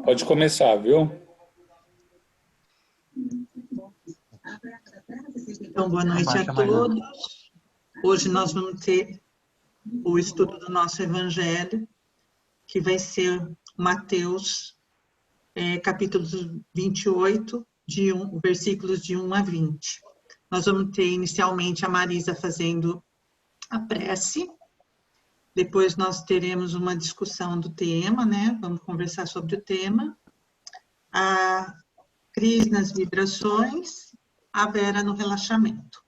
Pode começar, viu? Então, boa noite a todos. Hoje nós vamos ter o estudo do nosso Evangelho, que vai ser Mateus, capítulo 28, versículos de 1 a 20. Nós vamos ter inicialmente a Marisa fazendo a prece, depois nós teremos uma discussão do tema, né? Vamos conversar sobre o tema. A Cris nas vibrações, a Vera no relaxamento.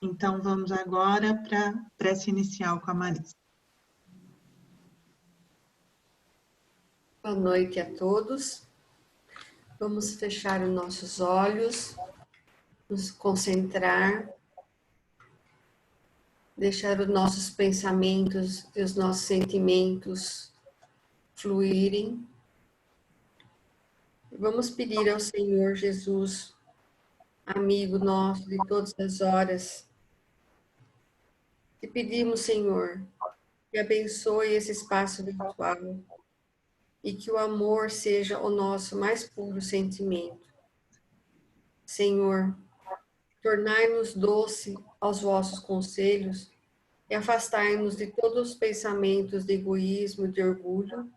Então, vamos agora para a prece inicial com a Marisa. Boa noite a todos. Vamos fechar os nossos olhos, nos concentrar, deixar os nossos pensamentos e os nossos sentimentos fluírem. Vamos pedir ao Senhor Jesus, amigo nosso de todas as horas, te pedimos, Senhor, que abençoe esse espaço virtual e que o amor seja o nosso mais puro sentimento. Senhor, tornai-nos doce aos vossos conselhos e afastai-nos de todos os pensamentos de egoísmo e de orgulho.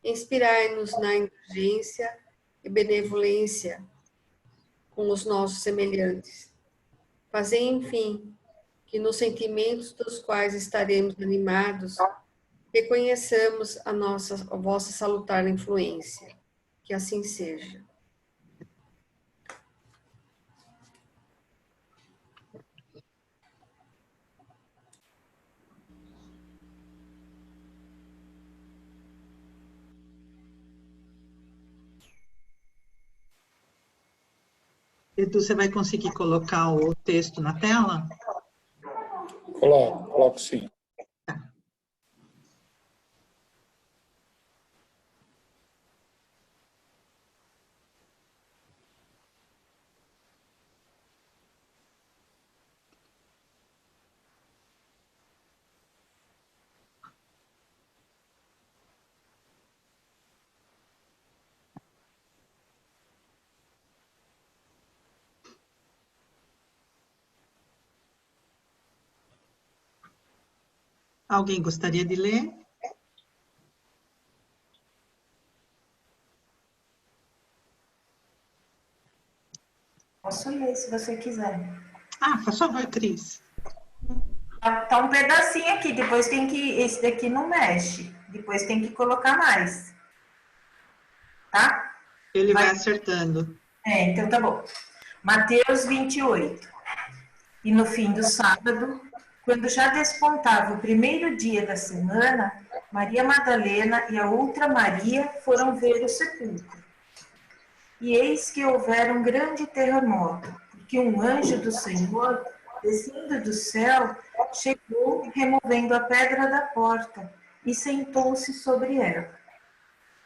Inspirai-nos na indulgência e benevolência com os nossos semelhantes. Fazei, enfim, que nos sentimentos dos quais estaremos animados, reconheçamos a vossa salutar influência. Que assim seja. Edu, você vai conseguir colocar o texto na tela? Coloco sim. Alguém gostaria de ler? Posso ler, se você quiser. Por favor, Cris. Tá um pedacinho aqui, depois tem que... Esse daqui não mexe. Depois tem que colocar mais. Tá? Ele vai acertando. Então tá bom. Mateus 28. E no fim do sábado, quando já despontava o primeiro dia da semana, Maria Madalena e a outra Maria foram ver o sepulcro. E eis que houvera um grande terremoto, porque um anjo do Senhor, descendo do céu, chegou removendo a pedra da porta e sentou-se sobre ela.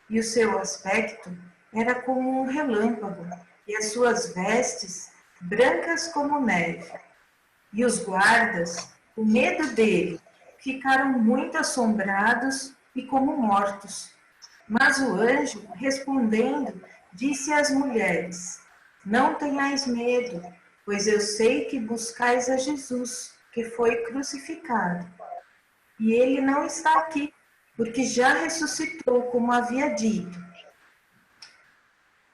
E o seu aspecto era como um relâmpago, e as suas vestes brancas como neve. E os guardas, com medo dele, ficaram muito assombrados e como mortos. Mas o anjo, respondendo, disse às mulheres: não tenhais medo, pois eu sei que buscais a Jesus, que foi crucificado. E ele não está aqui, porque já ressuscitou, como havia dito.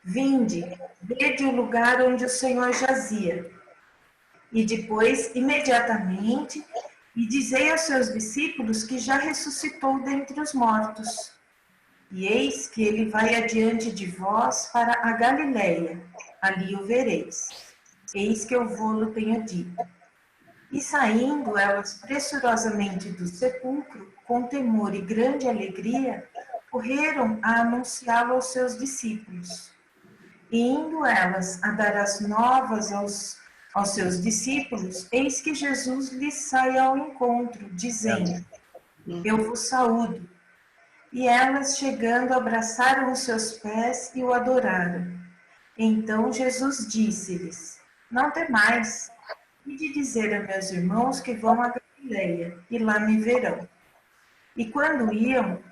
Vinde, vede o lugar onde o Senhor jazia. E depois, imediatamente, e dizei aos seus discípulos que já ressuscitou dentre os mortos. E eis que ele vai adiante de vós para a Galileia, ali o vereis. Eis que eu vou-lo tenho dito. E saindo elas pressurosamente do sepulcro, com temor e grande alegria, correram a anunciá-lo aos seus discípulos. E indo elas a dar as novas aos seus discípulos, eis que Jesus lhes sai ao encontro, dizendo: eu vos saúdo. E elas, chegando, abraçaram os seus pés e o adoraram. Então Jesus disse-lhes: não temais, ide dizer a meus irmãos que vão a Galileia, e lá me verão. E quando iam,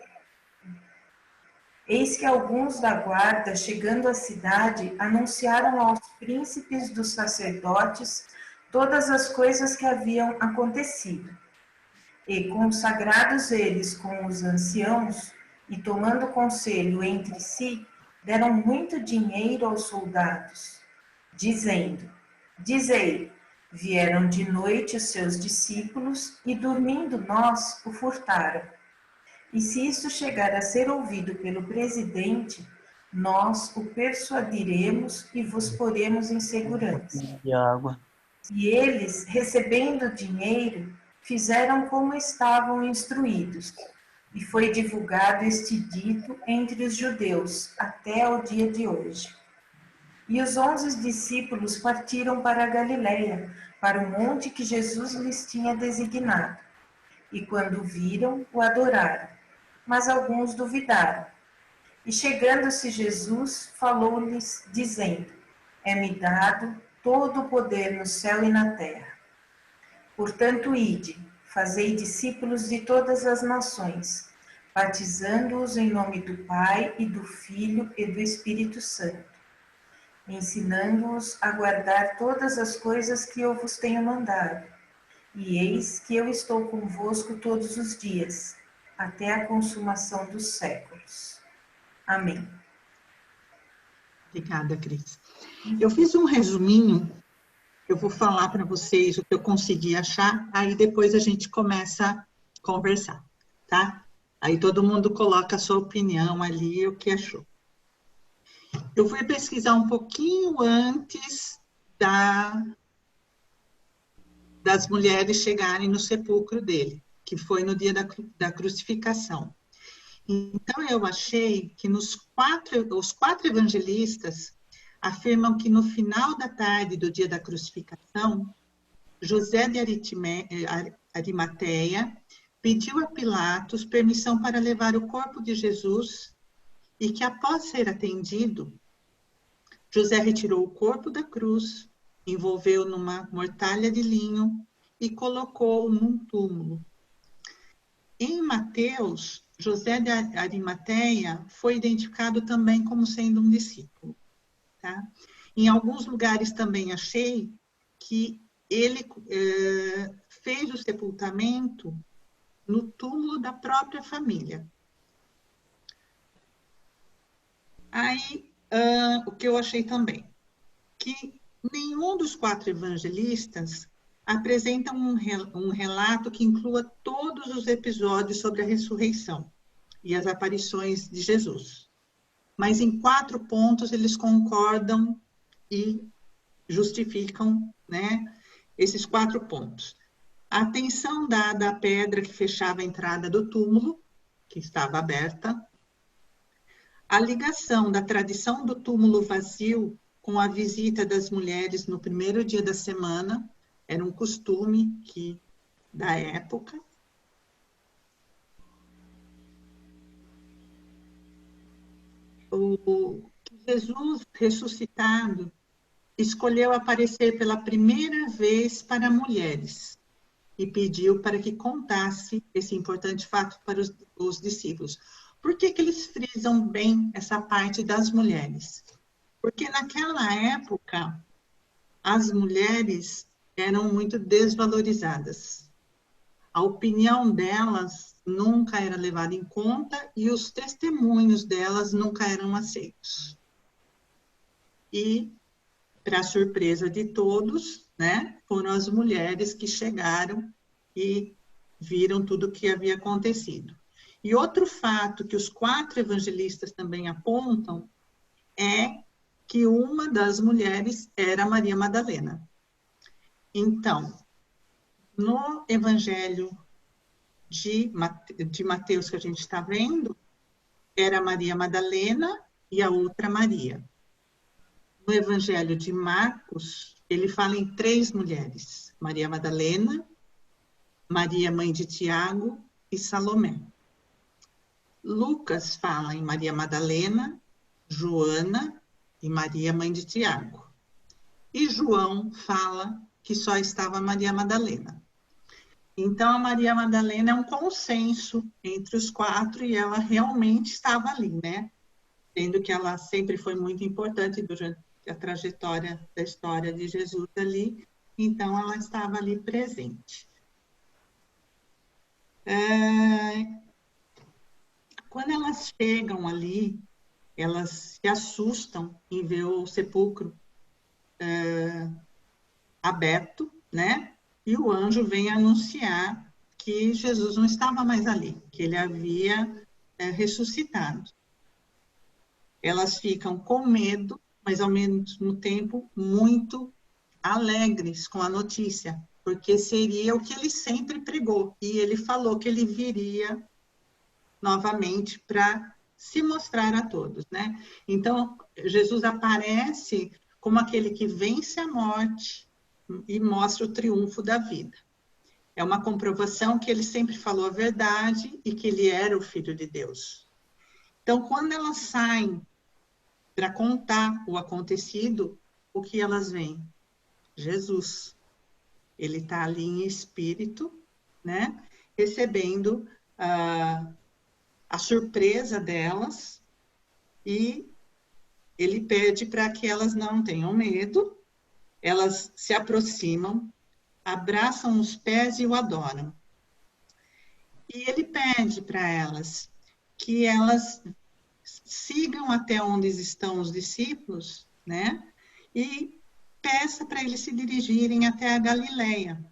Eis que alguns da guarda, chegando à cidade, anunciaram aos príncipes dos sacerdotes todas as coisas que haviam acontecido. E, consagrados eles com os anciãos, e tomando conselho entre si, deram muito dinheiro aos soldados, dizendo: Dizei, vieram de noite os seus discípulos, e dormindo nós o furtaram. E se isso chegar a ser ouvido pelo presidente, nós o persuadiremos e vos poremos em segurança. E água. E eles, recebendo o dinheiro, fizeram como estavam instruídos. E foi divulgado este dito entre os judeus até o dia de hoje. E os 11 discípulos partiram para a Galileia, para o monte que Jesus lhes tinha designado. E quando viram, o adoraram. Mas alguns duvidaram. E chegando-se Jesus, falou-lhes, dizendo: É-me dado todo o poder no céu e na terra. Portanto, ide, fazei discípulos de todas as nações, batizando-os em nome do Pai e do Filho e do Espírito Santo, ensinando-os a guardar todas as coisas que eu vos tenho mandado. E eis que eu estou convosco todos os dias, até a consumação dos séculos. Amém. Obrigada, Cris. Eu fiz um resuminho, eu vou falar para vocês o que eu consegui achar, aí depois a gente começa a conversar, tá? Aí todo mundo coloca a sua opinião ali, o que achou. Eu fui pesquisar um pouquinho antes das mulheres chegarem no sepulcro dele, que foi no dia da crucificação. Então, eu achei que os quatro evangelistas afirmam que no final da tarde do dia da crucificação, José de Arimateia pediu a Pilatos permissão para levar o corpo de Jesus e que, após ser atendido, José retirou o corpo da cruz, envolveu numa mortalha de linho e colocou-o num túmulo. Em Mateus, José de Arimateia foi identificado também como sendo um discípulo. Tá? Em alguns lugares também achei que ele fez o sepultamento no túmulo da própria família. Aí, o que eu achei também, que nenhum dos quatro evangelistas apresenta um relato que inclua todos os episódios sobre a ressurreição e as aparições de Jesus. Mas em 4 pontos eles concordam e justificam, né, esses 4 pontos. A atenção dada à pedra que fechava a entrada do túmulo, que estava aberta. A ligação da tradição do túmulo vazio com a visita das mulheres no primeiro dia da semana, era um costume da época. Jesus ressuscitado escolheu aparecer pela primeira vez para mulheres e pediu para que contasse esse importante fato para os discípulos. Por que eles frisam bem essa parte das mulheres? Porque naquela época as mulheres eram muito desvalorizadas. A opinião delas nunca era levada em conta e os testemunhos delas nunca eram aceitos. E, para surpresa de todos, né, foram as mulheres que chegaram e viram tudo o que havia acontecido. E outro fato que os 4 evangelistas também apontam é que uma das mulheres era Maria Madalena. Então, no Evangelho de Mateus que a gente está vendo, era Maria Madalena e a outra Maria. No Evangelho de Marcos, ele fala em 3 mulheres, Maria Madalena, Maria, mãe de Tiago e Salomé. Lucas fala em Maria Madalena, Joana e Maria, mãe de Tiago. E João fala que só estava Maria Madalena. Então, a Maria Madalena é um consenso entre os 4 e ela realmente estava ali, né? sendo que ela sempre foi muito importante durante a trajetória da história de Jesus ali, então ela estava ali presente. Quando elas chegam ali, elas se assustam em ver o sepulcro aberto, né? E o anjo vem anunciar que Jesus não estava mais ali, que ele havia ressuscitado. Elas ficam com medo, mas ao mesmo tempo muito alegres com a notícia, porque seria o que ele sempre pregou. E ele falou que ele viria novamente para se mostrar a todos, né? Então, Jesus aparece como aquele que vence a morte e mostra o triunfo da vida. É uma comprovação que ele sempre falou a verdade e que ele era o Filho de Deus. Então, quando elas saem para contar o acontecido, o que elas veem? Jesus. Ele está ali em espírito, né? Recebendo a surpresa delas, e ele pede para que elas não tenham medo. Elas se aproximam, abraçam os pés e o adoram. E ele pede para elas que elas sigam até onde estão os discípulos, né? E peça para eles se dirigirem até a Galileia.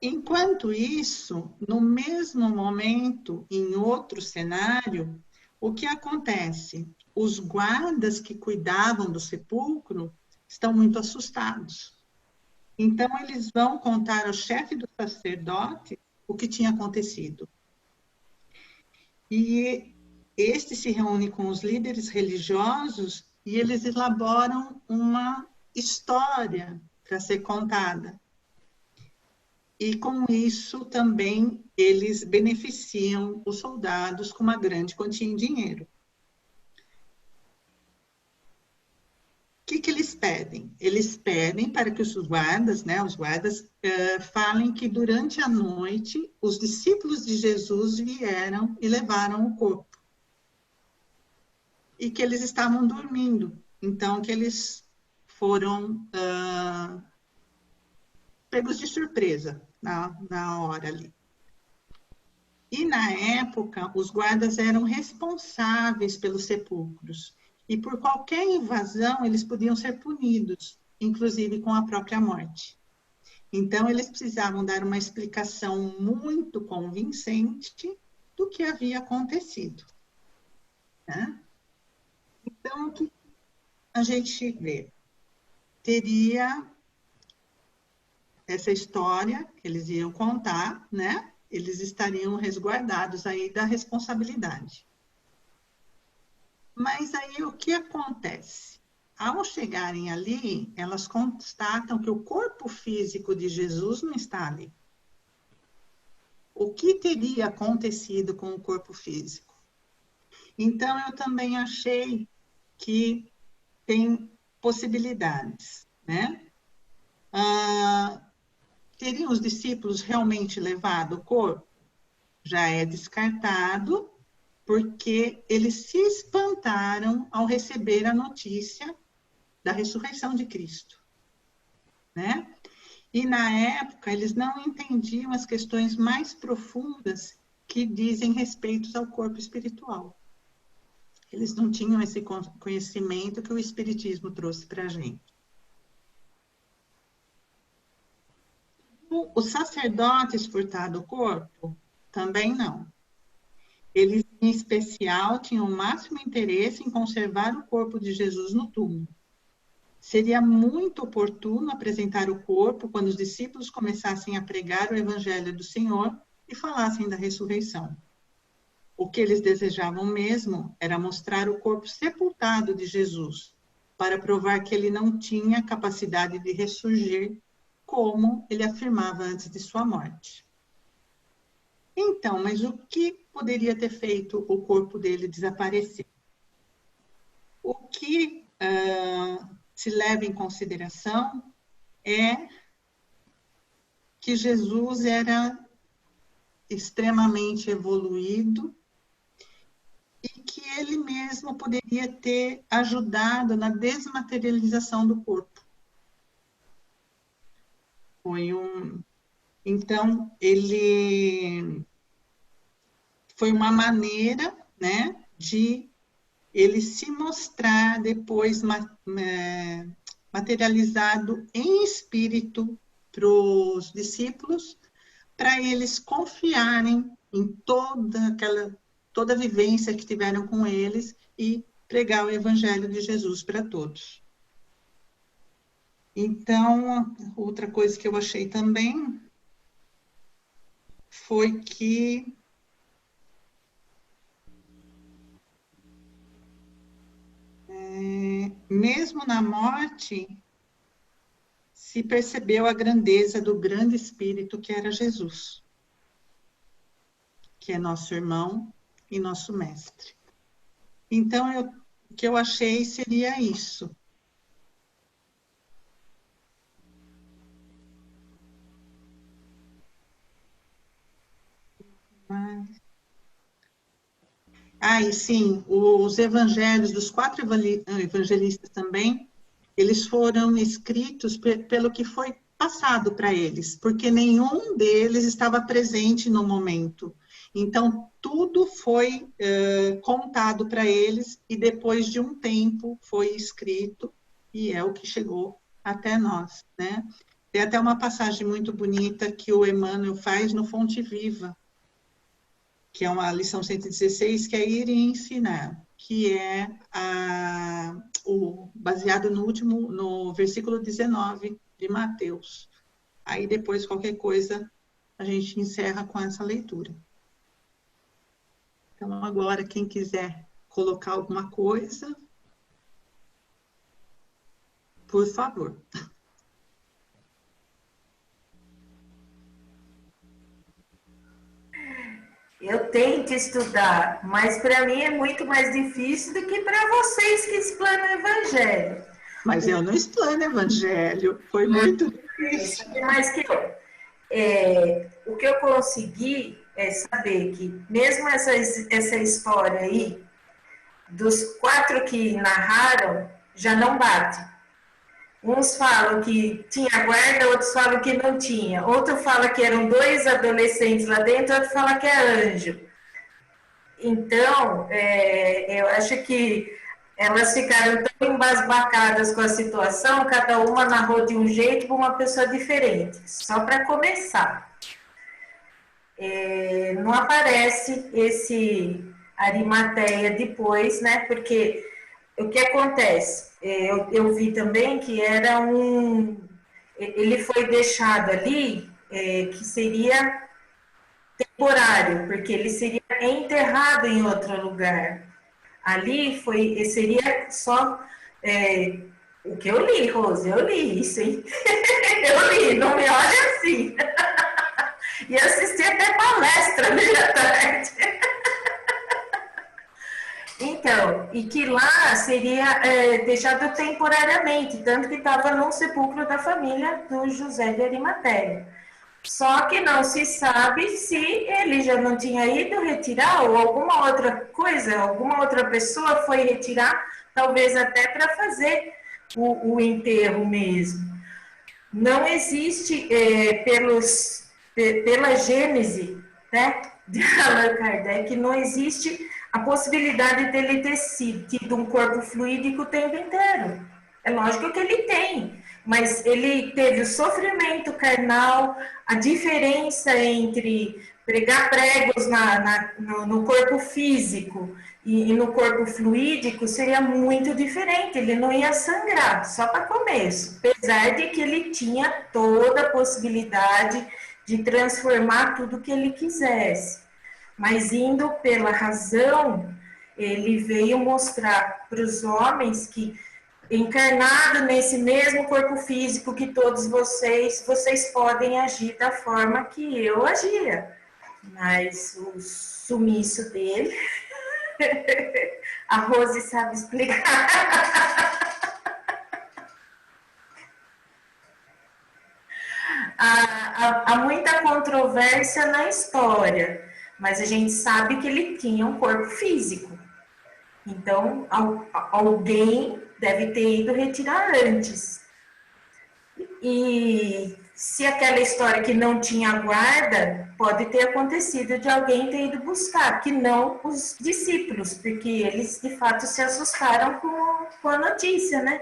Enquanto isso, no mesmo momento, em outro cenário, o que acontece? Os guardas que cuidavam do sepulcro estão muito assustados. Então, eles vão contar ao chefe do sacerdote o que tinha acontecido. E este se reúne com os líderes religiosos e eles elaboram uma história para ser contada. E com isso também eles beneficiam os soldados com uma grande quantia em dinheiro. O que eles pedem? Eles pedem para que os guardas, falem que durante a noite os discípulos de Jesus vieram e levaram o corpo. E que eles estavam dormindo. Então, que eles foram pegos de surpresa na hora ali. E, na época, os guardas eram responsáveis pelos sepulcros. E, por qualquer invasão, eles podiam ser punidos, inclusive com a própria morte. Então, eles precisavam dar uma explicação muito convincente do que havia acontecido, né? Então, o que a gente vê? Teria essa história que eles iam contar, né? Eles estariam resguardados aí da responsabilidade. Mas aí o que acontece? Ao chegarem ali, elas constatam que o corpo físico de Jesus não está ali. O que teria acontecido com o corpo físico? Então, eu também achei que tem possibilidades, né? Teriam os discípulos realmente levado o corpo? Já é descartado, porque eles se espantaram ao receber a notícia da ressurreição de Cristo, né? E na época eles não entendiam as questões mais profundas que dizem respeito ao corpo espiritual. Eles não tinham esse conhecimento que o Espiritismo trouxe para a gente. Os sacerdotes furtaram o corpo? Também não. Eles, em especial, tinham o máximo interesse em conservar o corpo de Jesus no túmulo. Seria muito oportuno apresentar o corpo quando os discípulos começassem a pregar o Evangelho do Senhor e falassem da ressurreição. O que eles desejavam mesmo era mostrar o corpo sepultado de Jesus, para provar que ele não tinha capacidade de ressurgir, como ele afirmava antes de sua morte. Então, mas o que poderia ter feito o corpo dele desaparecer? O que se leva em consideração é que Jesus era extremamente evoluído que ele mesmo poderia ter ajudado na desmaterialização do corpo. Então, foi uma maneira, né, de ele se mostrar depois materializado em espírito para os discípulos, para eles confiarem em toda a vivência que tiveram com eles e pregar o Evangelho de Jesus para todos. Então, outra coisa que eu achei também foi que mesmo na morte, se percebeu a grandeza do grande Espírito que era Jesus, que é nosso irmão e nosso mestre. Então, o que eu achei seria isso. E sim, os evangelhos dos 4 evangelistas também, eles foram escritos pelo que foi passado para eles, porque nenhum deles estava presente no momento. Então, tudo foi contado para eles e depois de um tempo foi escrito e é o que chegou até nós, né? Tem até uma passagem muito bonita que o Emmanuel faz no Fonte Viva, que é uma lição 116, que é ir e ensinar, que é baseado no versículo 19 de Mateus. Aí depois, qualquer coisa, a gente encerra com essa leitura. Então, agora, quem quiser colocar alguma coisa, por favor. Eu tento estudar, mas para mim é muito mais difícil do que para vocês que explanam o Evangelho. Mas eu não explano o Evangelho, foi muito difícil. Mais que eu. O que eu consegui é saber que, mesmo essa história aí, dos 4 que narraram, já não bate. Uns falam que tinha guarda, outros falam que não tinha. Outro fala que eram 2 adolescentes lá dentro, outro fala que é anjo. Então, eu acho que elas ficaram tão embasbacadas com a situação, cada uma narrou de um jeito para uma pessoa diferente. Só para começar. Não aparece esse Arimateia depois, né? Porque o que acontece? Eu vi também que era ele foi deixado ali, que seria temporário, porque ele seria enterrado em outro lugar. Ali seria só o que eu li, Rose, eu li isso, hein? Eu li, não me olha assim. E assisti até palestra meia à tarde. Então, e que lá seria deixado temporariamente, tanto que estava no sepulcro da família do José de Arimateia. Só que não se sabe se ele já não tinha ido retirar ou alguma outra coisa, alguma outra pessoa foi retirar, talvez até para fazer o enterro mesmo. Não existe, pela Gênese, né, de Allan Kardec, não existe a possibilidade dele ter tido um corpo fluídico o tempo inteiro. É lógico que ele tem, mas ele teve o sofrimento carnal, a diferença entre pregar pregos no corpo físico e no corpo fluídico seria muito diferente, ele não ia sangrar, só para começo, apesar de que ele tinha toda a possibilidade de transformar tudo que ele quisesse. Mas indo pela razão, ele veio mostrar para os homens que, encarnado nesse mesmo corpo físico que todos vocês podem agir da forma que eu agia. Mas o sumiço dele, a Rose sabe explicar. Há muita controvérsia na história, mas a gente sabe que ele tinha um corpo físico. Então, alguém deve ter ido retirar antes. E se aquela história que não tinha guarda, pode ter acontecido de alguém ter ido buscar, que não os discípulos, porque eles de fato se assustaram com a notícia, né?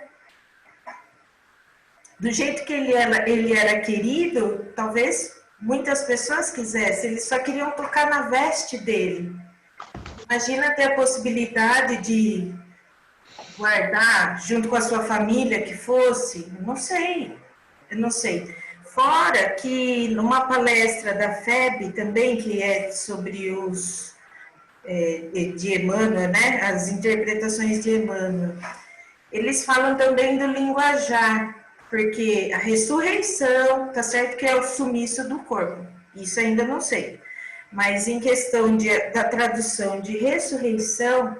Do jeito que ele era querido, talvez muitas pessoas quisessem, eles só queriam tocar na veste dele. Imagina ter a possibilidade de guardar junto com a sua família que fosse, eu não sei. Fora que numa palestra da FEB também, que é sobre os de Emmanuel, né, as interpretações de Emmanuel, eles falam também do linguajar, porque a ressurreição, tá certo que é o sumiço do corpo, isso ainda não sei, mas em questão da tradução de ressurreição,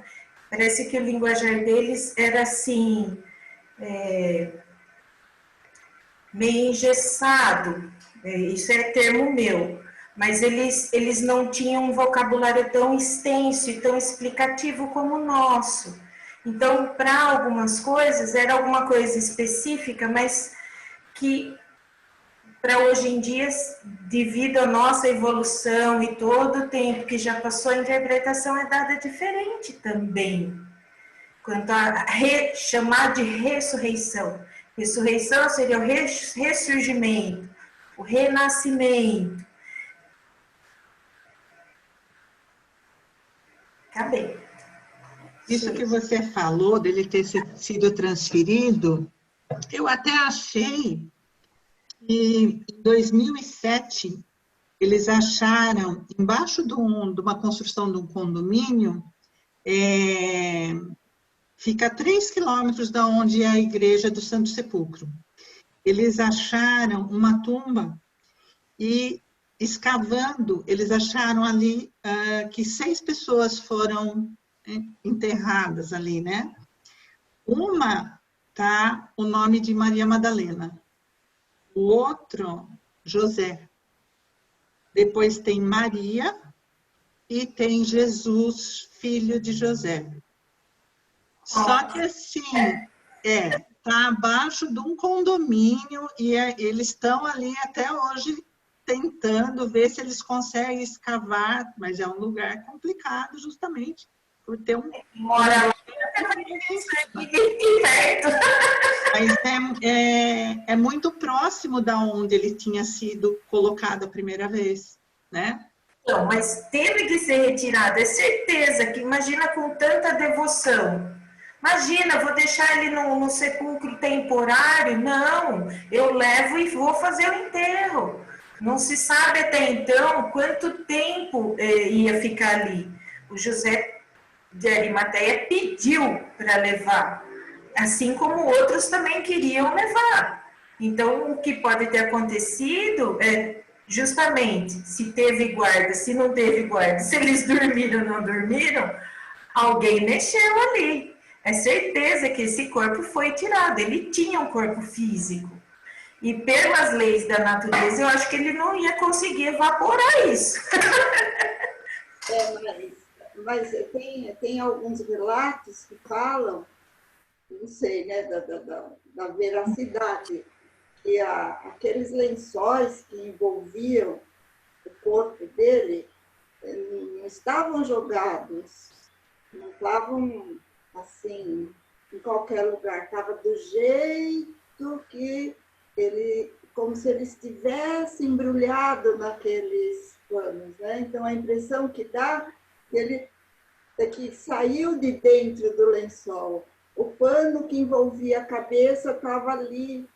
parece que o linguajar deles era assim, meio engessado, isso é termo meu, mas eles não tinham um vocabulário tão extenso e tão explicativo como o nosso. Então, para algumas coisas, era alguma coisa específica, mas que para hoje em dia, devido à nossa evolução e todo o tempo que já passou, a interpretação é dada diferente também. Quanto a chamar de ressurreição. Ressurreição seria o ressurgimento, o renascimento. Acabei. Isso que você falou, dele ter sido transferido, eu até achei que em 2007 eles acharam, embaixo de uma construção de um condomínio, fica a 3 quilômetros da onde é a igreja do Santo Sepulcro. Eles acharam uma tumba e, escavando, eles acharam ali que 6 pessoas foram enterradas ali, né? Uma tá o nome de Maria Madalena, o outro, José. Depois tem Maria e tem Jesus, filho de José. Só que assim, tá abaixo de um condomínio e eles estão ali até hoje tentando ver se eles conseguem escavar, mas é um lugar complicado justamente por ter um... Mora lá, ninguém perto. Mas é muito próximo da onde ele tinha sido colocado a primeira vez, né? Não, mas teve que ser retirado, é certeza que imagina com tanta devoção. Imagina, vou deixar ele no sepulcro temporário? Não, eu levo e vou fazer o enterro. Não se sabe até então quanto tempo ia ficar ali. O José de Arimateia pediu para levar, assim como outros também queriam levar. Então, o que pode ter acontecido é justamente se teve guarda, se não teve guarda, se eles dormiram ou não dormiram, alguém mexeu ali. É certeza que esse corpo foi tirado, ele tinha um corpo físico. E pelas leis da natureza, eu acho que ele não ia conseguir evaporar isso. Mas tem alguns relatos que falam, não sei, né, da veracidade, que aqueles lençóis que envolviam o corpo dele não estavam jogados, não estavam assim, em qualquer lugar, estava do jeito que ele, como se ele estivesse embrulhado naqueles panos, né? Então a impressão que dá que saiu de dentro do lençol. O pano que envolvia a cabeça estava ali,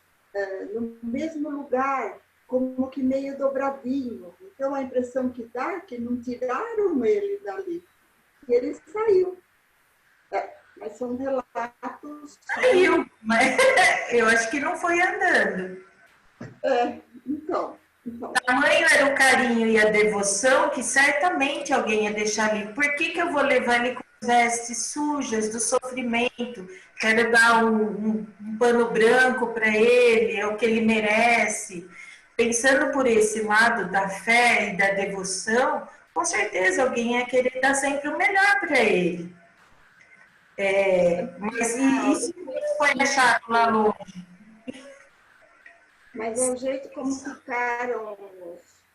no mesmo lugar, como que meio dobradinho. Então, a impressão que dá é que não tiraram ele dali. E ele saiu. Mas são relatos... Saiu, mas eu acho que não foi andando. Então. Tamanho era o carinho e a devoção que certamente alguém ia deixar ali. Por que eu vou levar ele com vestes sujas do sofrimento? Quero dar um pano branco para ele, é o que ele merece. Pensando por esse lado da fé e da devoção, com certeza alguém ia querer dar sempre o melhor para ele. Mas e se foi achado lá longe? Mas é o jeito como ficaram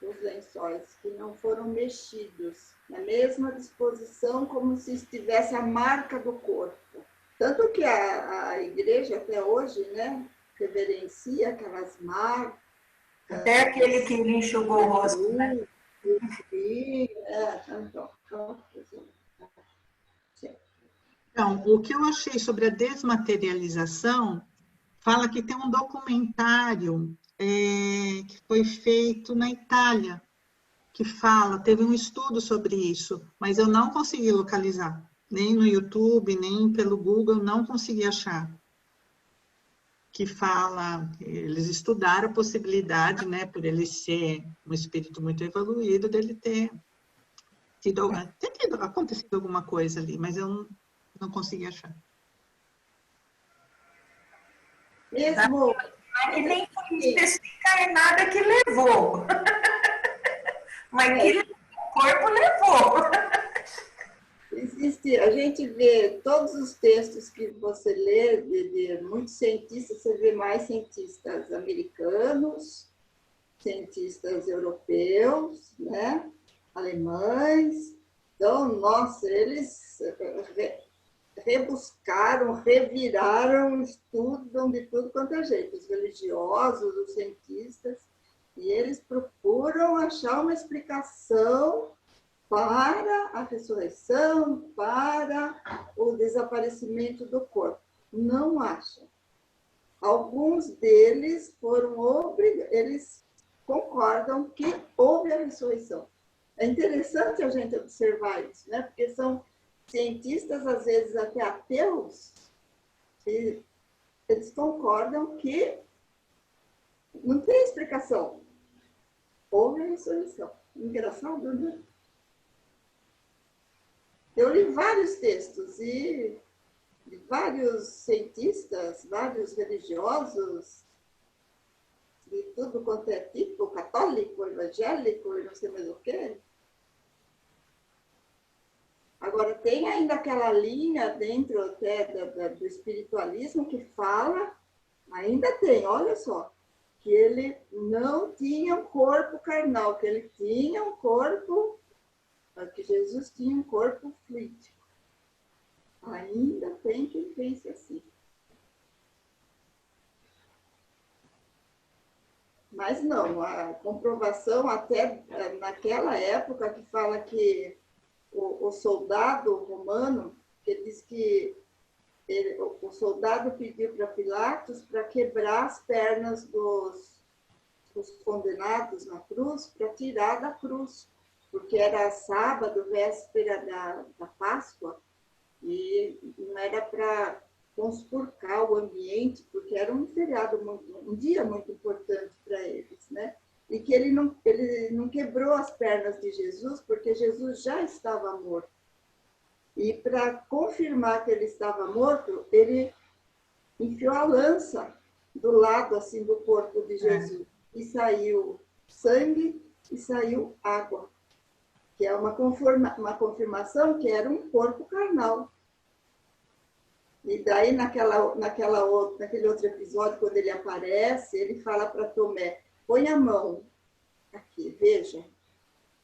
os lençóis, que não foram mexidos, na mesma disposição, como se estivesse a marca do corpo. Tanto que a igreja, até hoje, né, reverencia aquelas marcas. Até aquele que lhe enxugou o rosto, né? Então, o que eu achei sobre a desmaterialização, fala que tem um documentário que foi feito na Itália, que fala, teve um estudo sobre isso, mas eu não consegui localizar, nem no YouTube, nem pelo Google, não consegui achar. Que fala, eles estudaram a possibilidade, né, por ele ser um espírito muito evoluído, dele ter acontecido alguma coisa ali, mas eu não consegui achar. Mesmo. Não é que nem foi especificar nada que levou. Mas que o corpo levou. Existe, a gente vê todos os textos que você lê de muitos cientistas, você vê mais cientistas americanos, cientistas europeus, né? Alemães. Então, nossa, eles rebuscaram, reviraram, estudam de tudo quanto é jeito, os religiosos, os cientistas, e eles procuram achar uma explicação para a ressurreição, para o desaparecimento do corpo. Não acham. Alguns deles foram obrigados, eles concordam que houve a ressurreição. É interessante a gente observar isso, né? Porque são cientistas, às vezes até ateus, e eles concordam que não tem explicação. Houve a ressurreição. Engraçado, né? Eu li vários textos e de vários cientistas, vários religiosos, de tudo quanto é tipo, católico, evangélico, e não sei mais o quê. Agora, tem ainda aquela linha dentro até do espiritualismo que fala, ainda tem, olha só, que ele não tinha um corpo carnal, que ele tinha um corpo, que Jesus tinha um corpo fluídico. Ainda tem quem pense assim. Mas não, a comprovação até naquela época que fala que o soldado romano, que diz que o soldado pediu para Pilatos para quebrar as pernas dos condenados na cruz, para tirar da cruz, porque era sábado, véspera da Páscoa, e não era para conspurcar o ambiente, porque era um feriado, um dia muito importante para eles, né? E que ele não quebrou as pernas de Jesus, porque Jesus já estava morto. E para confirmar que ele estava morto, ele enfiou a lança do lado assim do corpo de Jesus. E saiu sangue e saiu água, que é uma confirmação que era um corpo carnal. E daí, naquele outro episódio, quando ele aparece, ele fala para Tomé, põe a mão aqui, veja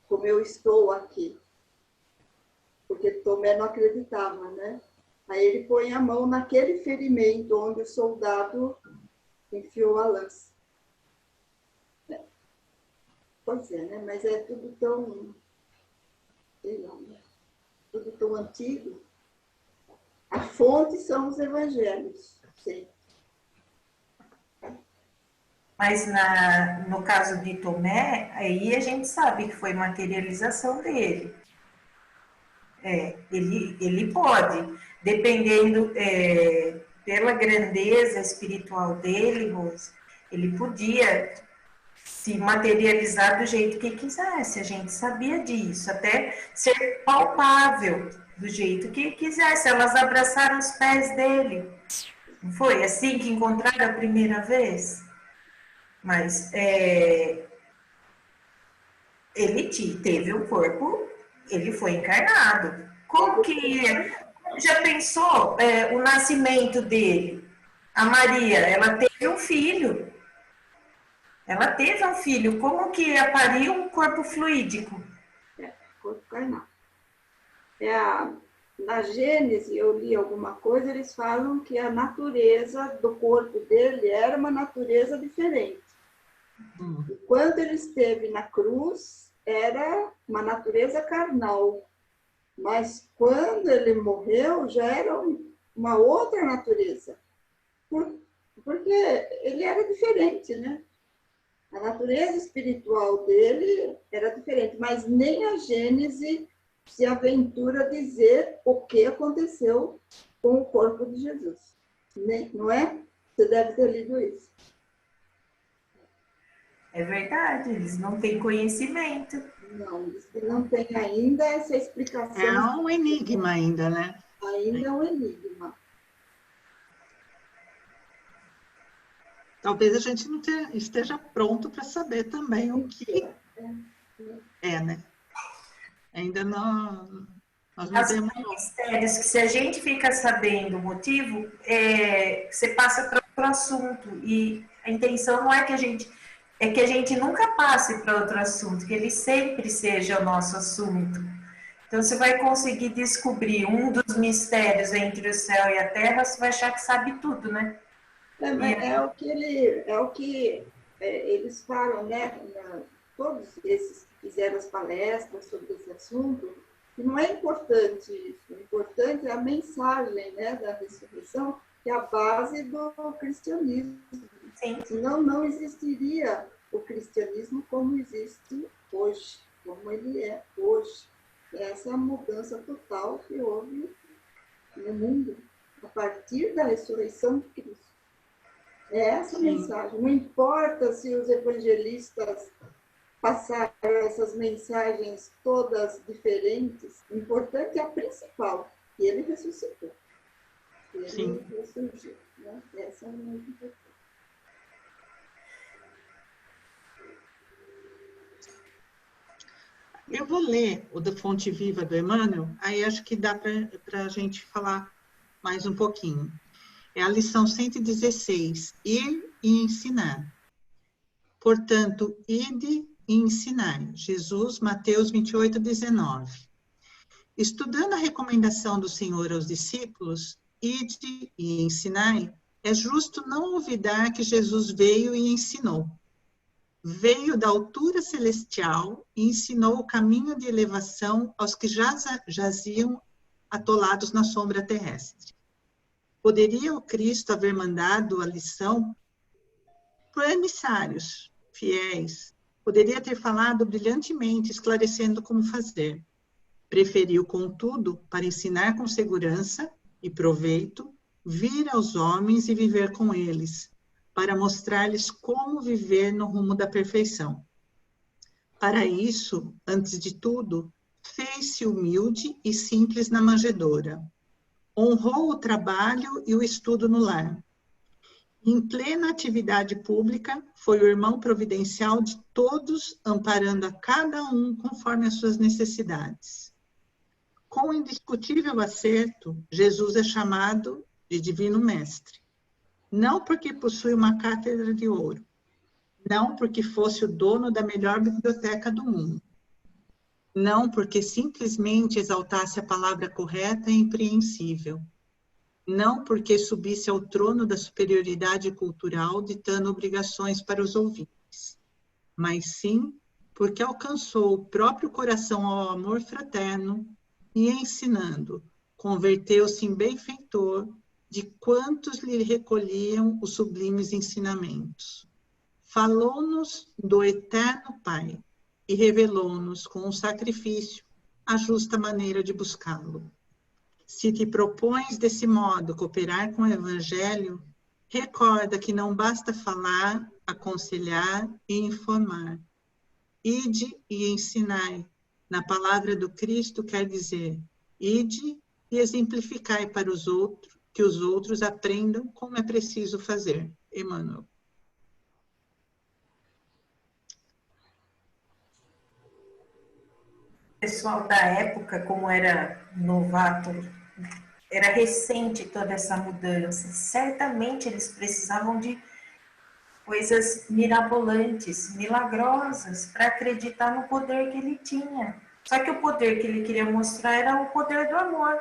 como eu estou aqui. Porque Tomé não acreditava, né? Aí ele põe a mão naquele ferimento onde o soldado enfiou a lança. Pois é, né? Mas é tudo tão, sei lá, né? Tudo tão antigo. A fonte são os evangelhos, sim. Mas no caso de Tomé, aí a gente sabe que foi materialização dele. Ele pode, dependendo pela grandeza espiritual dele, Rose, ele podia se materializar do jeito que quisesse, a gente sabia disso, até ser palpável do jeito que quisesse. Elas abraçaram os pés dele. Não foi assim que encontraram a primeira vez? Mas ele teve o corpo, ele foi encarnado. Como que Já pensou o nascimento dele? A Maria, ela teve um filho. Ela teve um filho. Como que ia parir um corpo fluídico? Corpo carnal. Na Gênesis, eu li alguma coisa, eles falam que a natureza do corpo dele era uma natureza diferente. Quando ele esteve na cruz, era uma natureza carnal. Mas quando ele morreu, já era uma outra natureza. Porque ele era diferente, né? A natureza espiritual dele era diferente, mas nem a Gênese se aventura a dizer o que aconteceu com o corpo de Jesus. Não é? Você deve ter lido isso. É verdade, eles não têm conhecimento. Não, diz que não tem ainda essa explicação. É um enigma ainda, né? Ainda é um enigma. Talvez a gente não esteja pronto para saber também o que é, né? Ainda não, nós não temos... Mistérios que se a gente fica sabendo o motivo, você passa para outro assunto. E a intenção não é que a gente nunca passe para outro assunto, que ele sempre seja o nosso assunto. Então, você vai conseguir descobrir um dos mistérios entre o céu e a terra, você vai achar que sabe tudo, né? É o que eles falam, né? Todos esses que fizeram as palestras sobre esse assunto, que não é importante isso. O importante é a mensagem, né, da ressurreição, que é a base do cristianismo. Sim. Senão não existiria o cristianismo como existe hoje, como ele é hoje. Essa é a mudança total que houve no mundo a partir da ressurreição de Cristo. É essa a mensagem. Não importa se os evangelistas passaram essas mensagens todas diferentes, o importante é a principal, que ele ressuscitou. Que ele ressurgiu. Né? Essa é a muito importante. Eu vou ler o da Fonte Viva do Emmanuel, aí acho que dá para a gente falar mais um pouquinho. É a lição 116, ir e ensinar. Portanto, ide e ensinai. Jesus, Mateus 28, 19. Estudando a recomendação do Senhor aos discípulos, ide e ensinai, é justo não olvidar que Jesus veio e ensinou. Veio da altura celestial e ensinou o caminho de elevação aos que já jaziam atolados na sombra terrestre. Poderia o Cristo haver mandado a lição por emissários fiéis? Poderia ter falado brilhantemente, esclarecendo como fazer. Preferiu, contudo, para ensinar com segurança e proveito, vir aos homens e viver com eles, para mostrar-lhes como viver no rumo da perfeição. Para isso, antes de tudo, fez-se humilde e simples na manjedoura. Honrou o trabalho e o estudo no lar. Em plena atividade pública, foi o irmão providencial de todos, amparando a cada um conforme as suas necessidades. Com indiscutível acerto, Jesus é chamado de Divino Mestre. Não porque possui uma cátedra de ouro, não porque fosse o dono da melhor biblioteca do mundo, não porque simplesmente exaltasse a palavra correta e impreensível, não porque subisse ao trono da superioridade cultural, ditando obrigações para os ouvintes, mas sim porque alcançou o próprio coração ao amor fraterno e, ensinando, converteu-se em benfeitor de quantos lhe recolhiam os sublimes ensinamentos. Falou-nos do eterno Pai e revelou-nos com o sacrifício a justa maneira de buscá-lo. Se te propões desse modo cooperar com o Evangelho, recorda que não basta falar, aconselhar e informar. Ide e ensinai. Na palavra do Cristo quer dizer, ide e exemplificai para os outros, que os outros aprendam como é preciso fazer. Emmanuel. O pessoal da época, como era novato era recente toda essa mudança. Certamente eles precisavam de coisas mirabolantes, milagrosas, para acreditar no poder que ele tinha. Só que o poder que ele queria mostrar era o poder do amor,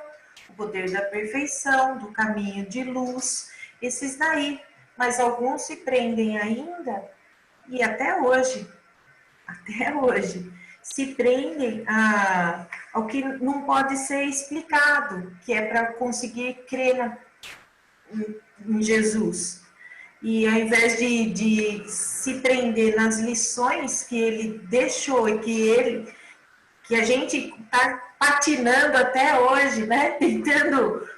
o poder da perfeição, do caminho de luz, esses daí. Mas alguns se prendem ainda, e até hoje, se prendem ao que não pode ser explicado, que é para conseguir crer em Jesus. E ao invés de se prender nas lições que ele deixou e que a gente está patinando até hoje, né? Tentando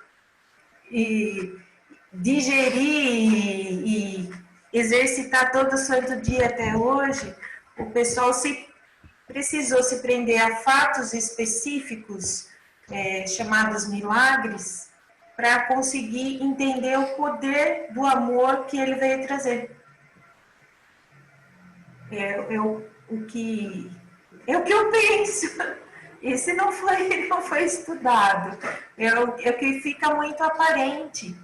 digerir e exercitar todo santo dia até hoje, o pessoal precisou se prender a fatos específicos, chamados milagres, para conseguir entender o poder do amor que ele veio trazer. O que eu penso. Esse não foi estudado. É o que fica muito aparente.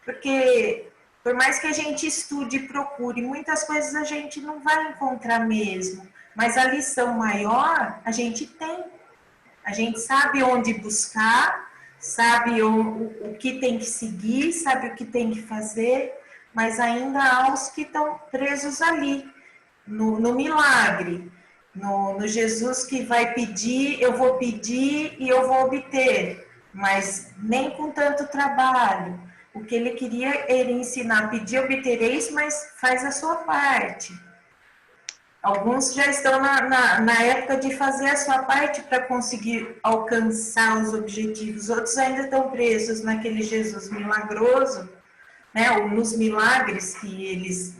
Porque, por mais que a gente estude e procure, muitas coisas a gente não vai encontrar mesmo. Mas a lição maior a gente tem. A gente sabe onde buscar, sabe o que tem que seguir, sabe o que tem que fazer, mas ainda há os que estão presos ali, no milagre, no Jesus que vai pedir, eu vou pedir e eu vou obter, mas nem com tanto trabalho. O que ele queria era ensinar, pedir, obtereis, mas faz a sua parte. Alguns já estão na época de fazer a sua parte para conseguir alcançar os objetivos. Outros ainda estão presos naquele Jesus milagroso, né? Ou nos milagres que eles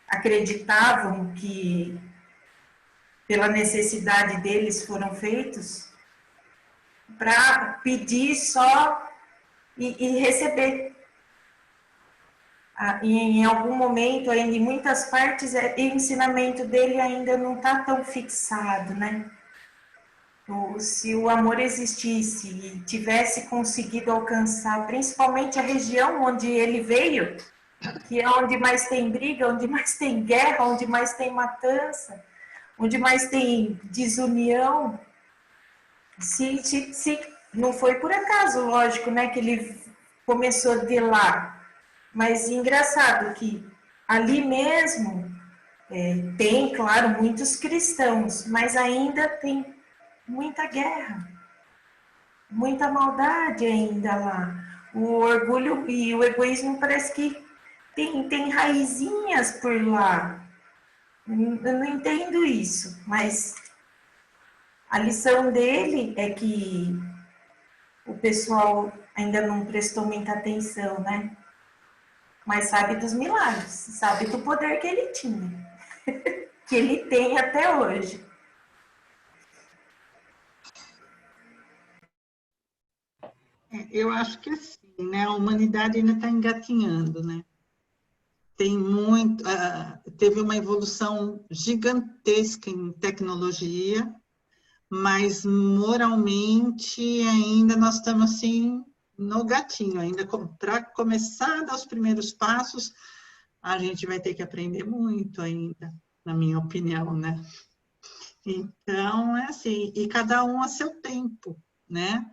acreditavam que, pela necessidade deles, foram feitos, para pedir só e receber. E em algum momento, ainda em muitas partes, o ensinamento dele ainda não está tão fixado, né? Se o amor existisse e tivesse conseguido alcançar, principalmente a região onde ele veio, que é onde mais tem briga, onde mais tem guerra, onde mais tem matança, onde mais tem desunião, se não foi por acaso, lógico, né, que ele começou de lá. Mas engraçado que ali mesmo tem, claro, muitos cristãos, mas ainda tem muita guerra, muita maldade ainda lá. O orgulho e o egoísmo parece que tem raizinhas por lá. Eu não entendo isso, mas a lição dele é que o pessoal ainda não prestou muita atenção, né? Mas sabe dos milagres, sabe do poder que ele tinha, que ele tem até hoje. Eu acho que assim, né? A humanidade ainda está engatinhando, né? Tem muito, teve uma evolução gigantesca em tecnologia, mas moralmente ainda nós estamos assim no gatinho, ainda para começar a dar os primeiros passos, a gente vai ter que aprender muito ainda, na minha opinião, né? Então, é assim, e cada um a seu tempo, né?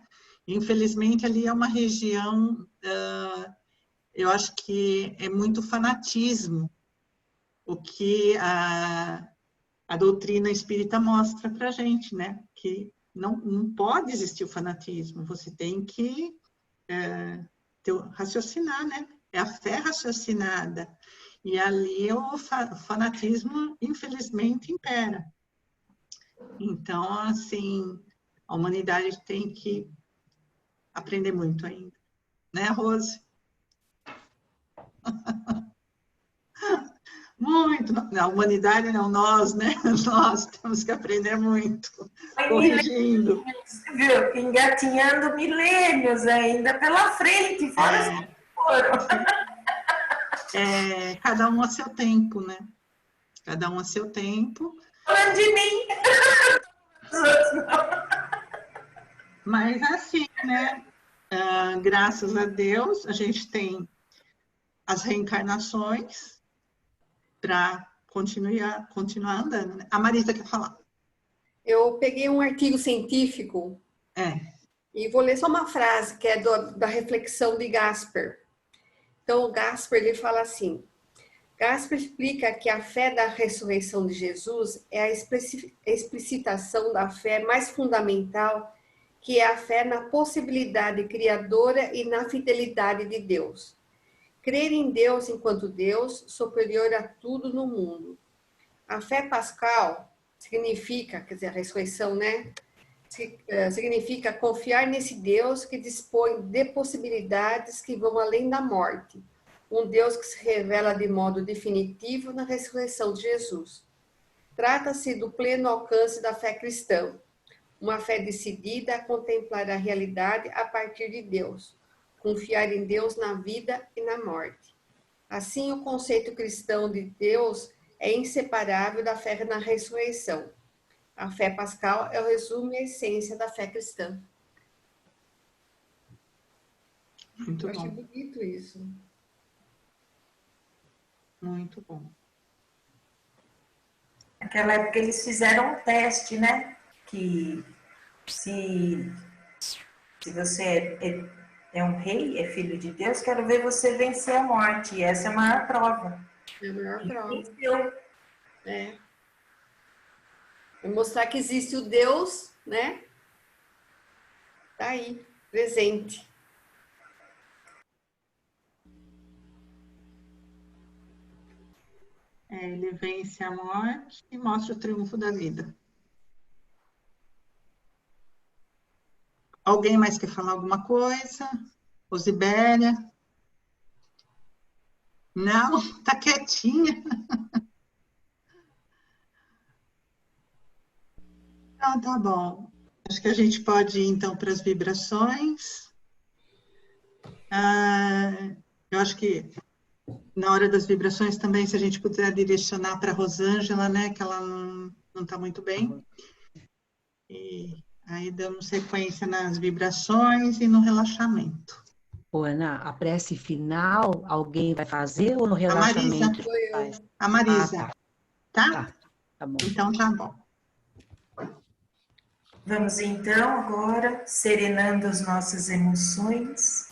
Infelizmente, ali é uma região, eu acho que é muito fanatismo, o que a doutrina espírita mostra para a gente, né? Que não pode existir o fanatismo, você tem que raciocinar, né? É a fé raciocinada. E ali o fanatismo, infelizmente, impera. Então, assim, a humanidade tem que aprender muito ainda. Né, Rose? Muito. A humanidade não, nós, né? Nós temos que aprender muito. Corrigindo. Viu? Engatinhando milênios ainda pela frente, fora os que foram. Cada um a seu tempo, né? Cada um a seu tempo. Falando de mim. Mas assim, né? graças a Deus, a gente tem as reencarnações para continuar andando, né? A Marisa quer falar. Eu peguei um artigo científico e vou ler só uma frase que é da reflexão de Gasper. Então, o Gasper, ele fala assim: Gasper explica que a fé da ressurreição de Jesus é a explicitação da fé mais fundamental, que é a fé na possibilidade criadora e na fidelidade de Deus. Crer em Deus enquanto Deus, superior a tudo no mundo. A fé pascal significa, quer dizer, a ressurreição, né? Significa confiar nesse Deus que dispõe de possibilidades que vão além da morte. Um Deus que se revela de modo definitivo na ressurreição de Jesus. Trata-se do pleno alcance da fé cristã, uma fé decidida a contemplar a realidade a partir de Deus, confiar em Deus na vida e na morte. Assim, o conceito cristão de Deus é inseparável da fé na ressurreição. A fé pascal é o resumo e a essência da fé cristã. Muito Eu bom. achei bonito isso. Muito bom. Naquela época eles fizeram um teste, né? Que se você é um rei, é filho de Deus, quero ver você vencer a morte. E essa é a maior prova. É a maior prova. Venceu. É mostrar que existe o Deus, né? Tá aí, presente. Ele vence a morte e mostra o triunfo da vida. Alguém mais quer falar alguma coisa? Osibélia? Não? Tá quietinha. Então, tá bom. Acho que a gente pode ir, então, para as vibrações. Eu acho que na hora das vibrações também, se a gente puder direcionar para a Rosângela, né, que ela não está muito bem. E aí damos sequência nas vibrações e no relaxamento. Ô, Ana, a prece final, alguém vai fazer ou no relaxamento? A Marisa. Tá? Tá bom. Então, tá bom. Vamos então agora serenando as nossas emoções,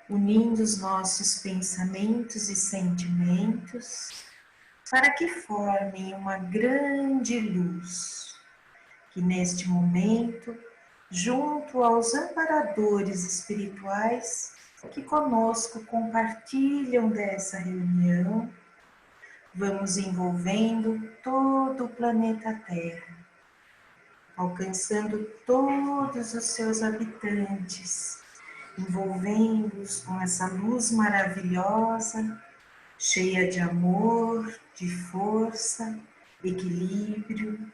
unindo os nossos pensamentos e sentimentos, para que formem uma grande luz, que neste momento, junto aos amparadores espirituais que conosco compartilham dessa reunião, vamos envolvendo todo o planeta Terra, alcançando todos os seus habitantes, envolvendo-os com essa luz maravilhosa, cheia de amor, de força, equilíbrio.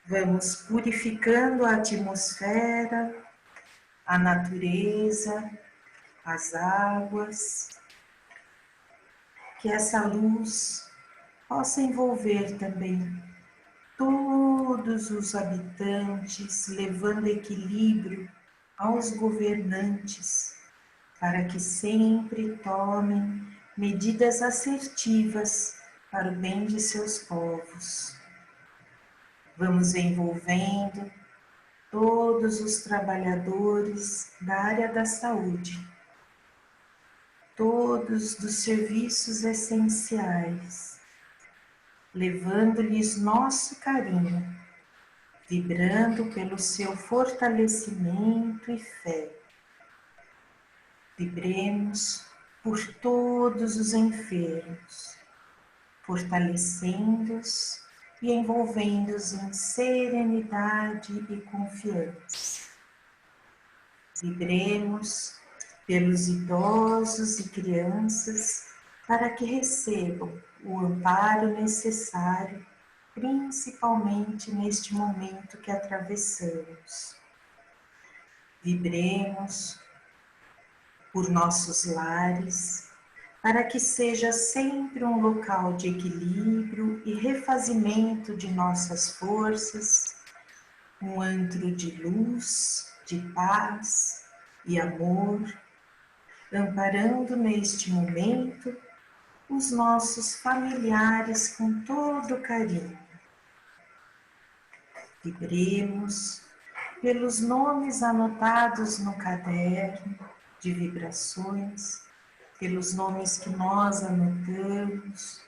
Vamos purificando a atmosfera, a natureza, as águas, que essa luz possa envolver também todos os habitantes, levando equilíbrio aos governantes, para que sempre tomem medidas assertivas para o bem de seus povos. Vamos envolvendo todos os trabalhadores da área da saúde, todos dos serviços essenciais, levando-lhes nosso carinho, vibrando pelo seu fortalecimento e fé. Vibremos por todos os enfermos, fortalecendo-os e envolvendo-os em serenidade e confiança. Vibremos pelos idosos e crianças para que recebam o amparo necessário, principalmente neste momento que atravessamos. Vibremos por nossos lares, para que seja sempre um local de equilíbrio e refazimento de nossas forças, um antro de luz, de paz, e amor, amparando neste momento os nossos familiares com todo carinho. Vibremos pelos nomes anotados no caderno de vibrações, pelos nomes que nós anotamos,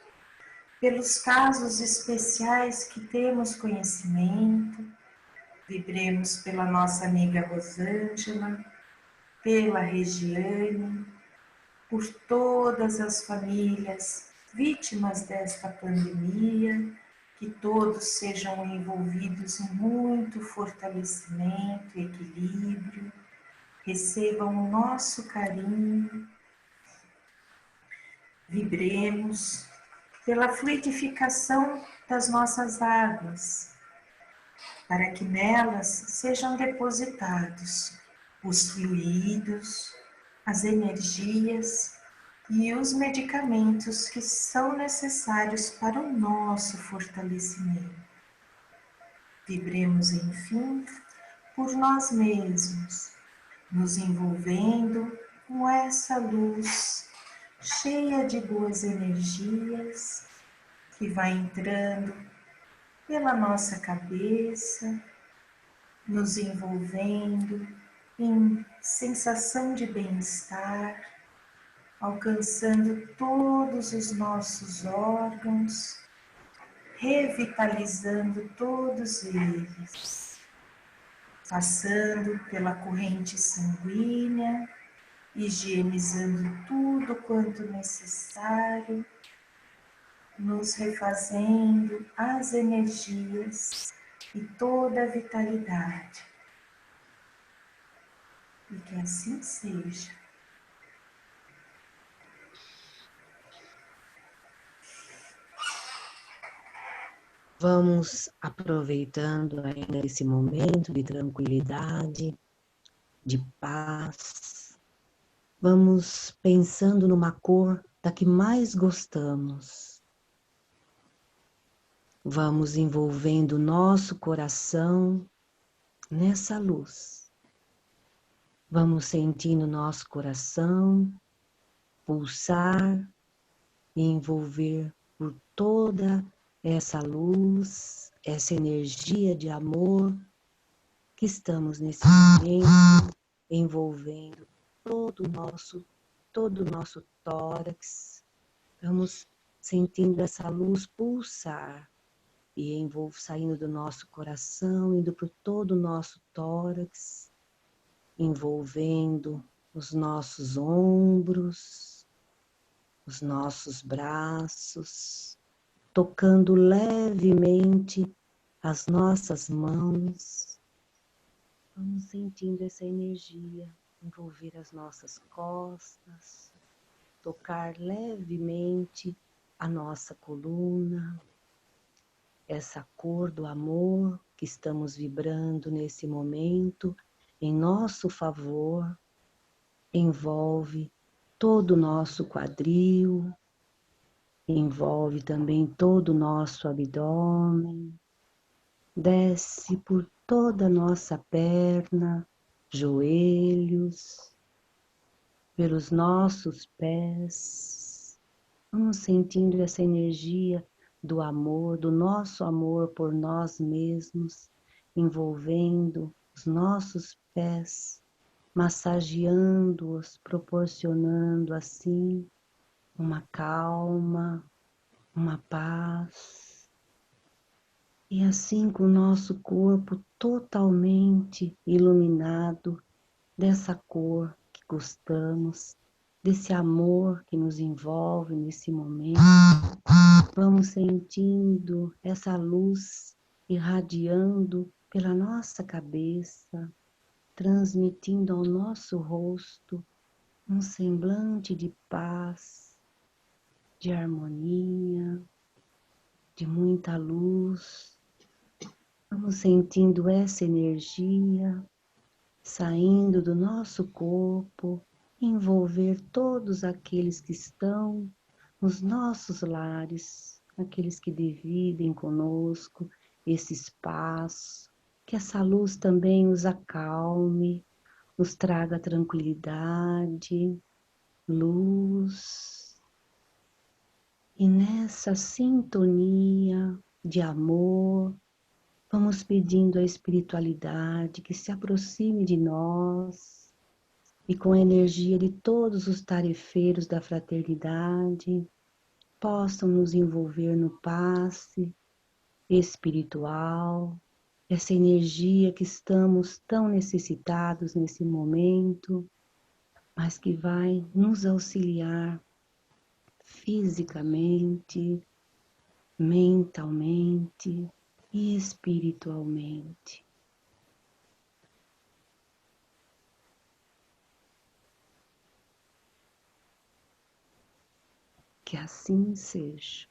pelos casos especiais que temos conhecimento. Vibremos pela nossa amiga Rosângela, pela Regiane, por todas as famílias vítimas desta pandemia, que todos sejam envolvidos em muito fortalecimento e equilíbrio, recebam o nosso carinho. Vibremos pela fluidificação das nossas águas, para que nelas sejam depositados os fluidos, as energias e os medicamentos que são necessários para o nosso fortalecimento. Vibremos, enfim, por nós mesmos, nos envolvendo com essa luz cheia de boas energias que vai entrando pela nossa cabeça, nos envolvendo em sensação de bem-estar, alcançando todos os nossos órgãos, revitalizando todos eles, passando pela corrente sanguínea, higienizando tudo quanto necessário, nos refazendo as energias e toda a vitalidade. E que assim seja. Vamos aproveitando ainda esse momento de tranquilidade, de paz. Vamos pensando numa cor da que mais gostamos. Vamos envolvendo o nosso coração nessa luz. Vamos sentindo nosso coração pulsar e envolver por toda essa luz, essa energia de amor que estamos nesse momento envolvendo todo o nosso tórax. Vamos sentindo essa luz pulsar e saindo do nosso coração, indo por todo o nosso tórax, envolvendo os nossos ombros, os nossos braços, tocando levemente as nossas mãos. Vamos sentindo essa energia envolver as nossas costas, tocar levemente a nossa coluna. Essa cor do amor que estamos vibrando nesse momento em nosso favor envolve todo o nosso quadril, envolve também todo o nosso abdômen, desce por toda a nossa perna, joelhos, pelos nossos pés. Vamos sentindo essa energia do amor, do nosso amor por nós mesmos, envolvendo os nossos pés, massageando-os, proporcionando assim uma calma, uma paz. E assim com o nosso corpo totalmente iluminado dessa cor que gostamos, desse amor que nos envolve nesse momento, vamos sentindo essa luz irradiando pela nossa cabeça, transmitindo ao nosso rosto um semblante de paz, de harmonia, de muita luz. Vamos sentindo essa energia saindo do nosso corpo, envolver todos aqueles que estão nos nossos lares, aqueles que dividem conosco esse espaço, que essa luz também os acalme, nos traga tranquilidade, luz. E nessa sintonia de amor, vamos pedindo à espiritualidade que se aproxime de nós e com a energia de todos os tarefeiros da fraternidade possam nos envolver no passe espiritual, essa energia que estamos tão necessitados nesse momento, mas que vai nos auxiliar fisicamente, mentalmente e espiritualmente. Que assim seja.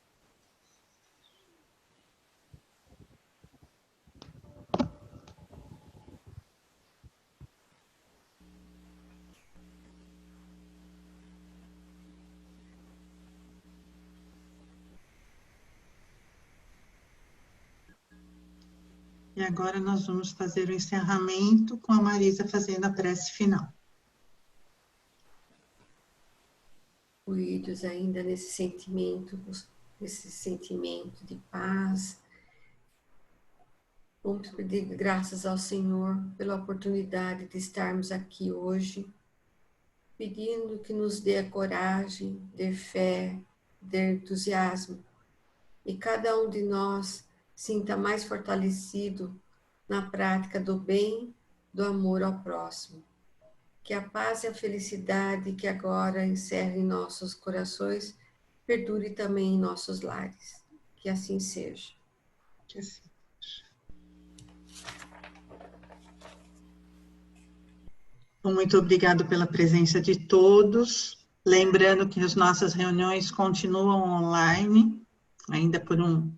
E agora nós vamos fazer o encerramento com a Marisa fazendo a prece final. Unidos ainda nesse sentimento de paz. Vamos pedir graças ao Senhor pela oportunidade de estarmos aqui hoje, pedindo que nos dê a coragem, dê fé, dê entusiasmo, e cada um de nós sinta mais fortalecido na prática do bem, do amor ao próximo. Que a paz e a felicidade que agora encerra em nossos corações perdure também em nossos lares. Que assim seja. Que assim. Muito obrigado pela presença de todos. Lembrando que as nossas reuniões continuam online, ainda por um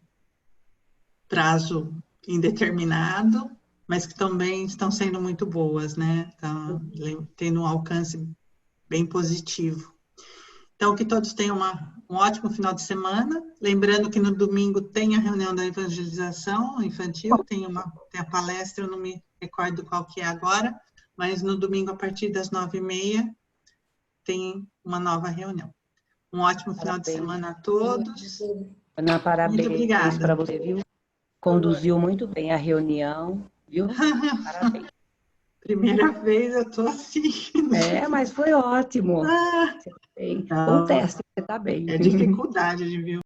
prazo indeterminado, mas que também estão sendo muito boas, né? Tá tendo um alcance bem positivo. Então, que todos tenham um ótimo final de semana. Lembrando que no domingo tem a reunião da evangelização infantil, tem a palestra, eu não me recordo qual que é agora, mas no domingo, a partir das 9h30, tem uma nova reunião. Um ótimo final de semana a todos. Ana, parabéns Muito obrigada. para você, viu? Conduziu muito bem a reunião, viu? Parabéns. Primeira vez eu tô assim. Mas foi ótimo. Você tá bem. Não, Conteste, você tá bem. é dificuldade de vir.